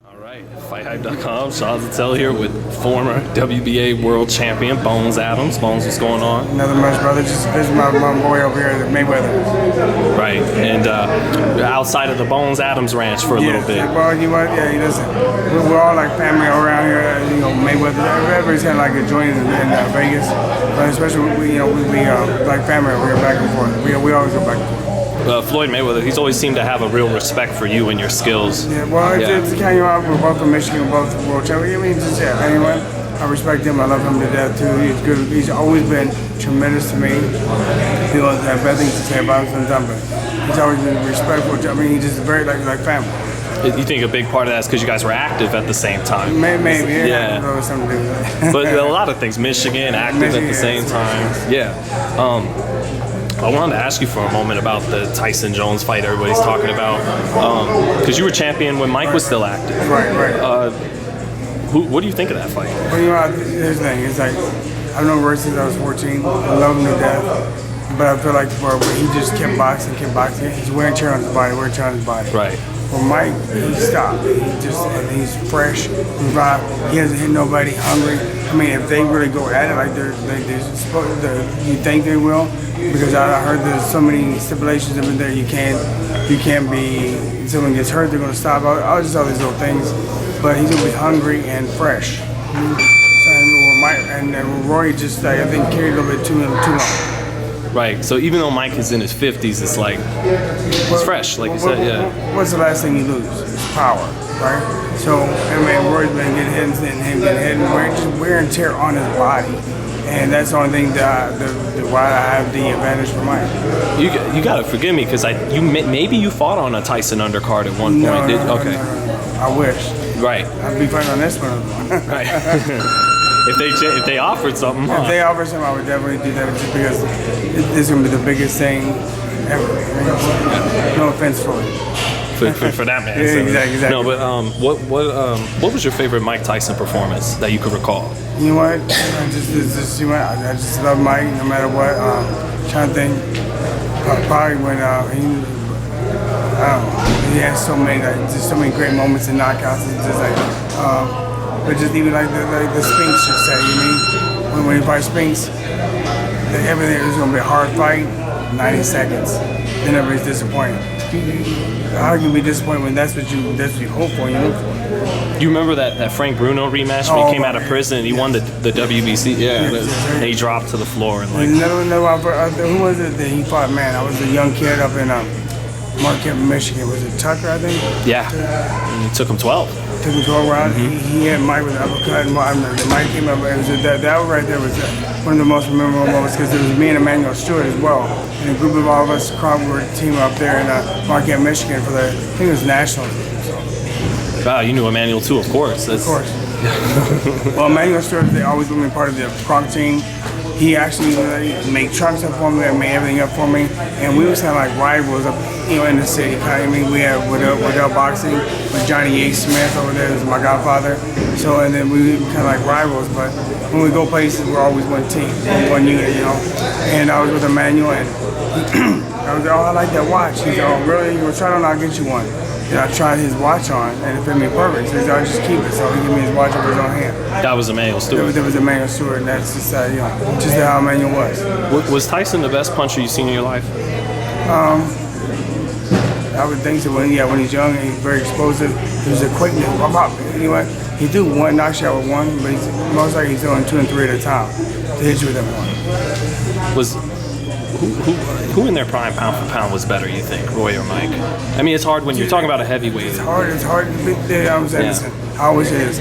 All right, FightHype.com. Shaz Patel here with former WBA world champion Bones Adams. Bones, what's going on? Nothing much, brother. Just this is my boy over here at Mayweather. Right, and outside of the Bones Adams ranch for a little bit. Well, you know what? Yeah, listen. We're all like family around here. You know, Mayweather. Everybody's had like a joint in Vegas, but especially we like family over here, back and forth. We always go back and forth. Floyd Mayweather, he's always seemed to have a real respect for you and your skills. Yeah, well, it's kind of, we're both from Michigan, we're both world champions. I mean, just, anyway, I respect him. I love him to death, too. He's good. He's always been tremendous to me. He always had bad things to say about him sometimes, but he's always been respectful. I mean, he's just very like family. You think a big part of that is because you guys were active at the same time? Maybe, yeah. Something to do with that. But a lot of things, Michigan, active at the same time. Yeah. I wanted to ask you for a moment about the Tyson Jones fight everybody's talking about, because you were champion when Mike was still active. Right. What do you think of that fight? Well, you know, here's the thing. It's like, I've known Roy since I was 14. I love him to death. But I feel like where he just kept boxing. He's wearing a chair on his body, Right. For Mike, he stopped. He's fresh, revived. He hasn't hit nobody hungry. I mean, if they really go at it like they're supposed to, you think they will, because I heard there's so many stipulations in there. You can't be. If someone gets hurt, they're gonna stop. I'll just all these little things, but he's gonna be hungry and fresh. And Roy just I think carried a little bit too long. Right, so even though Mike is in his 50s, it's like, it's fresh, like you said, yeah. What's the last thing you lose? It's power, right? So, I mean, Roy's been getting hit and him getting hit, and we're just wear and tear on his body. And that's the only thing why I have the advantage for Mike. You gotta forgive me, because maybe you fought on a Tyson undercard at one point. No, I wish. Right. I'd be fighting on this one. Right. If they offered something, If they offered something, I would definitely do that, just because this is gonna be the biggest thing ever. No offense for it. For that man. Yeah, exactly. No, but what was your favorite Mike Tyson performance that you could recall? You know what? I just love Mike no matter what. Trying to think. Probably when he had so many great moments and knockouts. It's just like. But just even like the Spinks just said, you mean? When you fight Spinks, everything is going to be a hard fight, 90 seconds. Then everybody's disappointed. How can you be disappointed when that's what you hope for, you look for? You remember that Frank Bruno rematch when he came out of prison and he won the WBC? Yeah, and he dropped to the floor. And like, who was it that he fought? Man, I was a young kid up in Marquette, Michigan. Was it Tucker, I think? Yeah, and it took him 12. Took him 12 rounds. He had Mike with an uppercut, and Mike came up. That right there was one of the most memorable moments, because it was me and Emmanuel Stewart as well, and a group of all of us. We were a team up there in Marquette, Michigan for I think it was national. So. Wow, you knew Emmanuel too, of course. Of course. Well, Emmanuel Stewart, they always been part of the Kronk team. He actually made trucks up for me, made everything up for me, and we was kind of like rivals up, in the city. I mean, we had Waddell Boxing with Johnny A. Smith over there, who's my godfather. So, and then we kind of like rivals, but when we go places, we're always one team, one unit, And I was with Emmanuel, and I like that watch. He said, "Oh, really? You were trying to, I'll get you one." And I tried his watch on, and it fit me perfect. So he said, "I'll just keep it." So he gave me his watch over his own hand. That was Emmanuel Stewart. That was Emmanuel Stewart, and that's just just how Emmanuel was. Was Tyson the best puncher you've seen in your life? I would think so. When he's young, he's very explosive. He was a quickness. Anyway, he do one knock shot with one, but most likely he's doing 2 and 3 at a time to hit you with that one. Who in their prime pound for pound was better, you think, Roy or Mike? I mean, it's hard when you're talking about a heavyweight. It's hard. I always say this.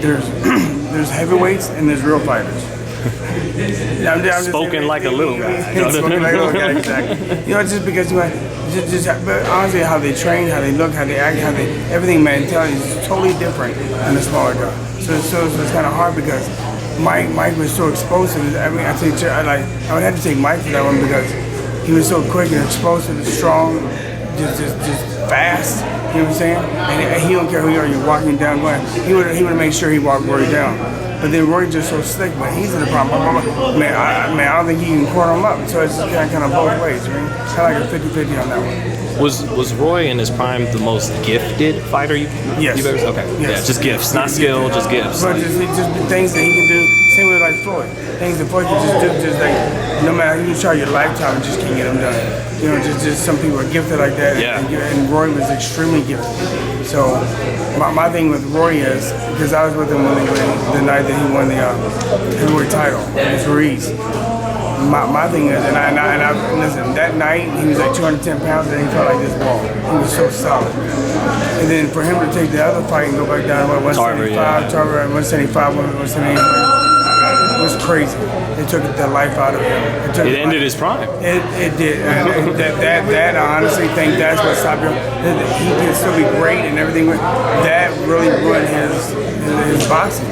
There's heavyweights and there's real fighters. Spoken like a little guy. Spoken like a little guy, exactly. Just because but honestly, how they train, how they look, how they act, everything, mentality is totally different than the smaller guy. So it's kind of hard because Mike was so explosive. I mean, I would have to take Mike for that one because he was so quick and explosive and strong, just fast. You know what I'm saying? And he don't care who you are. You're walking down, going. He would make sure he walked Roy down. But then Roy's just so slick, but he's in the problem. Man, I don't think he can corner him up. So it's kind of both ways, right? Kind of like a 50-50 on that one. Was Roy in his prime the most gifted fighter you've ever? Okay. Yes. Yeah, just gifts, not skill, just gifts. But just things that he can do. Same with like Floyd. Things that Floyd can just do, just like no matter how you try your lifetime, you just can't get them done. You know, just some people are gifted like that. Yeah. And Roy was extremely gifted. So my thing with Roy is, because I was with him the night that he won the heavyweight title against Ruiz. My thing is, and I listen, that night he was like 210 pounds and he felt like this ball. He was so solid. And then for him to take the other fight and go back down to 175, Tarver at 175, 178, it was crazy. It took the life out of him. It ended his prime. It did. And that I honestly think that's what stopped him. He can still be great and everything, but that really ruined his boxing.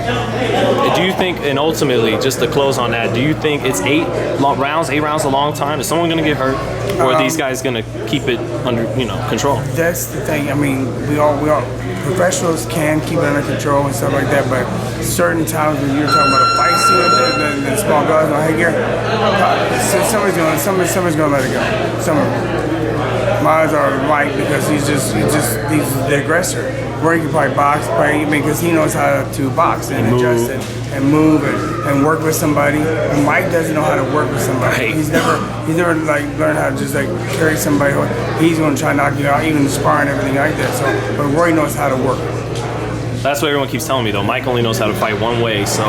Do you think, and ultimately, just to close on that, do you think it's 8 rounds a long time? Is someone going to get hurt, or are these guys going to keep it under control? That's the thing. I mean, we all professionals can keep it under control and stuff like that, but certain times when you're talking about a fight scene, the small guys on headgear, somebody's gonna let it go. Some of them. Mine are right because he's the aggressor. Roy can probably box, because he knows how to box and adjust it and move and work with somebody. And Mike doesn't know how to work with somebody. Right. He's never like learned how to just like carry somebody. He's gonna try to knock you out, even in sparring and everything like that. So, but Roy knows how to work. That's what everyone keeps telling me, though. Mike only knows how to fight one way, so...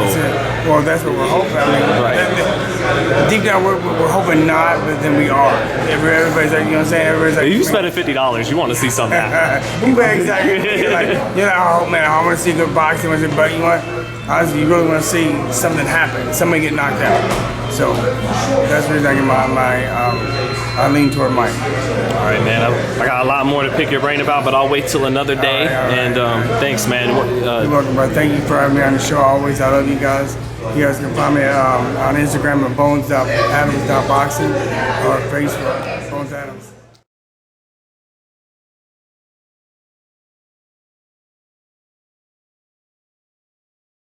Well, that's what we're hoping. I mean, right. Deep down, we're hoping not, but then we are. Everybody's like, you know what I'm saying? Everybody's like... If you spending $50, you want to see something happen. Exactly. You're like, oh, man, I want to see good boxing. But you know what? Honestly, you really want to see something happen. Somebody get knocked out. So that's the reason I lean toward Mike. All right, man. I got a lot more to pick your brain about, but I'll wait till another day. All right. And thanks, man. You're welcome, bro. Thank you for having me on the show. Always, I love you guys. You guys can find me on Instagram at bones.adams.boxing or Facebook, Bones Adams.